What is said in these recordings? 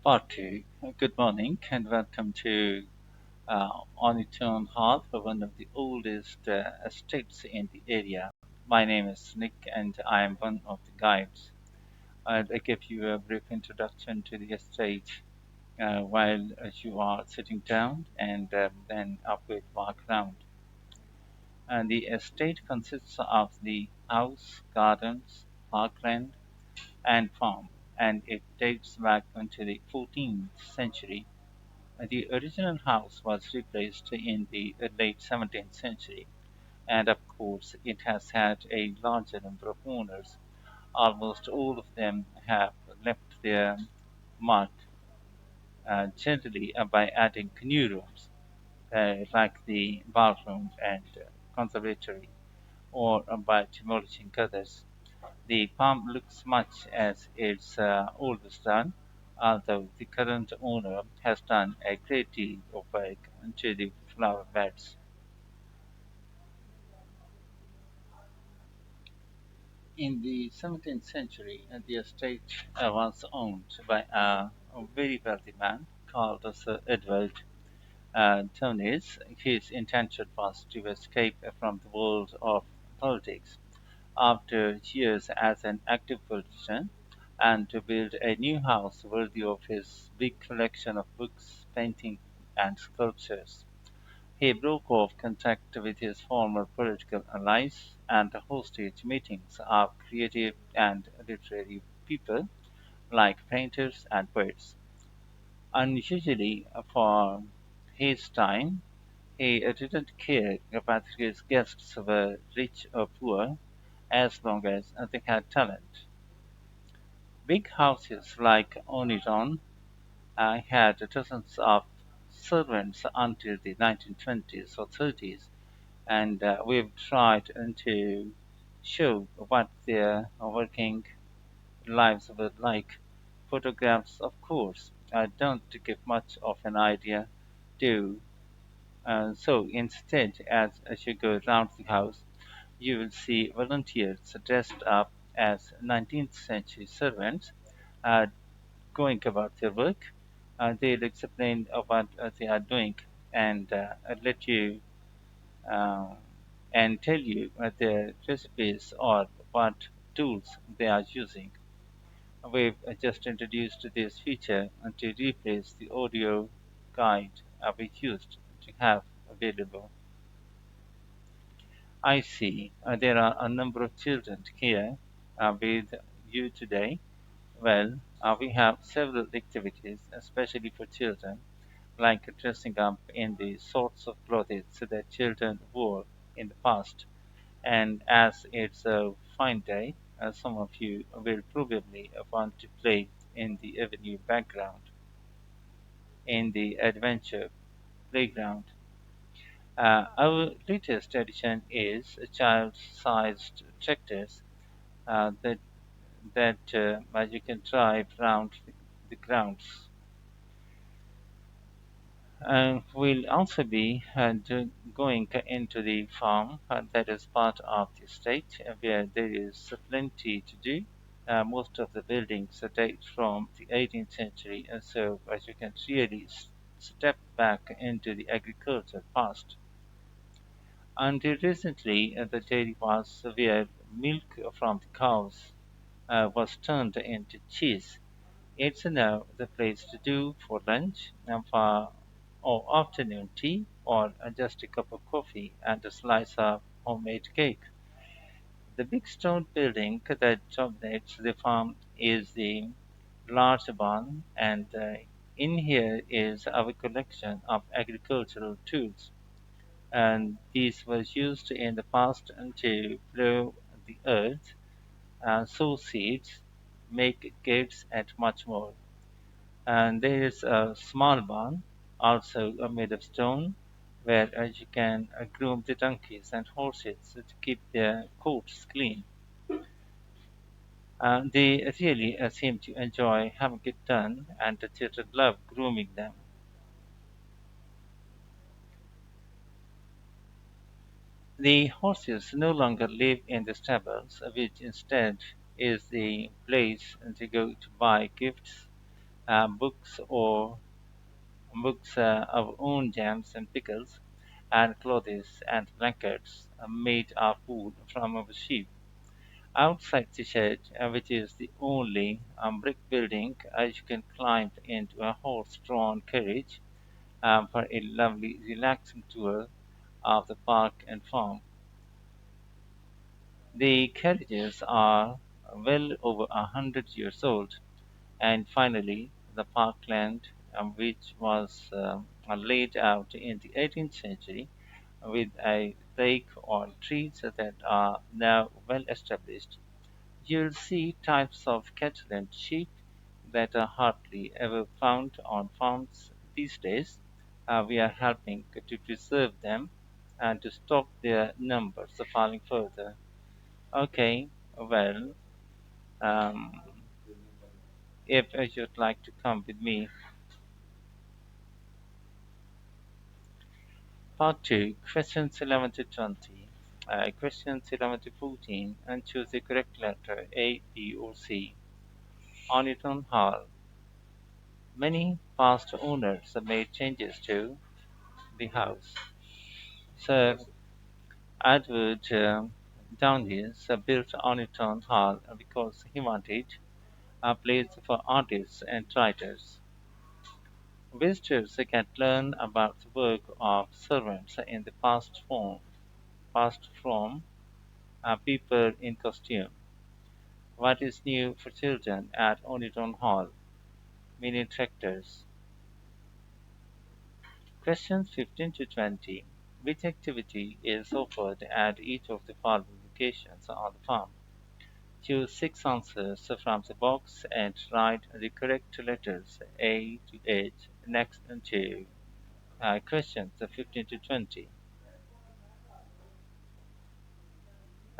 Part 2. Good morning and welcome to Onitone Hall, one of the oldest estates in the area. My name is Nick and I am one of the guides. I'll give you a brief introduction to the estate while you are sitting down and then a quick walk around. The estate consists of the house, gardens, parkland, and farm, and it dates back into the 14th century. The original house was replaced in the late 17th century, and of course, it has had a larger number of owners. Almost all of them have left their mark, generally by adding new rooms like the ballroom and conservatory, or by demolishing others. The farm looks much as its olders done, although the current owner has done a great deal of work to the flower beds. In the 17th century, the estate was owned by a very wealthy man called Sir Edward Townes. His intention was to escape from the world of politics after years as an active politician and to build a new house worthy of his big collection of books, paintings, and sculptures. He broke off contact with his former political allies and hosted meetings of creative and literary people like painters and poets. Unusually for his time, he didn't care whether his guests were rich or poor as long as they had talent. Big houses like Oniron had dozens of servants until the 1920s or 30s, and we've tried to show what their working lives were like. Photographs, of course, don't give much of an idea, do. So instead, as you go around the house, you will see volunteers dressed up as 19th century servants uh, going about their work. They'll explain what they are doing and let you uh, and tell you their recipes or what tools they are using. We've just introduced this feature to replace the audio guide we used to have available. I see. There are a number of children here with you today. Well, we have several activities, especially for children, like dressing up in the sorts of clothes that children wore in the past. And as it's a fine day, some of you will probably want to play in the avenue background, in the adventure playground. Our latest addition is child-sized tractors that you can drive around the grounds. We'll also be going into the farm that is part of the estate where there is plenty to do. Most of the buildings date from the 18th century, and so as you can really step back into the agricultural past. Until recently, the dairy was where milk from the cows was turned into cheese. It's now the place to do for lunch and for or afternoon tea or just a cup of coffee and a slice of homemade cake. The big stone building that dominates the farm is the large barn, and in here is our collection of agricultural tools. And these were used in the past to plow the earth, sow seeds, make gates, and much more. And there is a small barn, also made of stone, where you can groom the donkeys and horses to keep their coats clean. They really seem to enjoy having it done, and the children love grooming them. The horses no longer live in the stables, which instead is the place to go to buy gifts, books, our own jams and pickles, and clothes and blankets made our food from our sheep. Outside the shed, which is the only brick building, you can climb into a horse-drawn carriage for a lovely, relaxing tour of the park and farm. The carriages are well over 100 years old. And finally, the parkland, which was laid out in the 18th century with a take on trees that are now well established. You'll see types of cattle and sheep that are hardly ever found on farms these days. We are helping to preserve them and to stop their numbers falling further. Okay, well, um, if you'd like to come with me, part 2, questions 11 to 20. Questions 11 to 14, and choose the correct letter A, B, or C. Oniton Hall. Many past owners have made changes to the house. Sir Edward Downes built Oniton Hall because he wanted a place for artists and writers. Visitors can learn about the work of servants in the past from people in costume. What is new for children at Oniton Hall? Mini tractors. Questions 15 to 20. Which activity is offered at each of the following locations on the farm? Choose six answers from the box and write the correct letters A to H next to questions 15 to 20.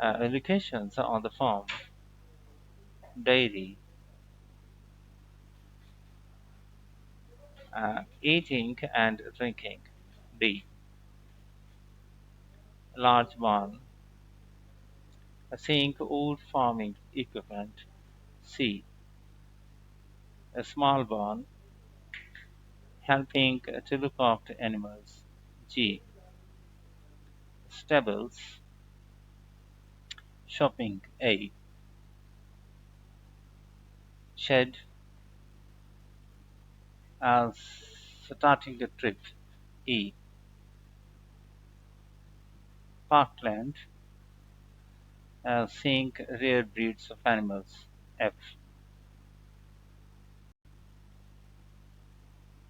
Locations on the farm: dairy, eating and drinking. D. Large barn, seeing old farming equipment. C. A small barn, helping to look after animals. G. Stables, shopping. A. Shed, as starting a trip. E. Parkland, seeing rare breeds of animals. F.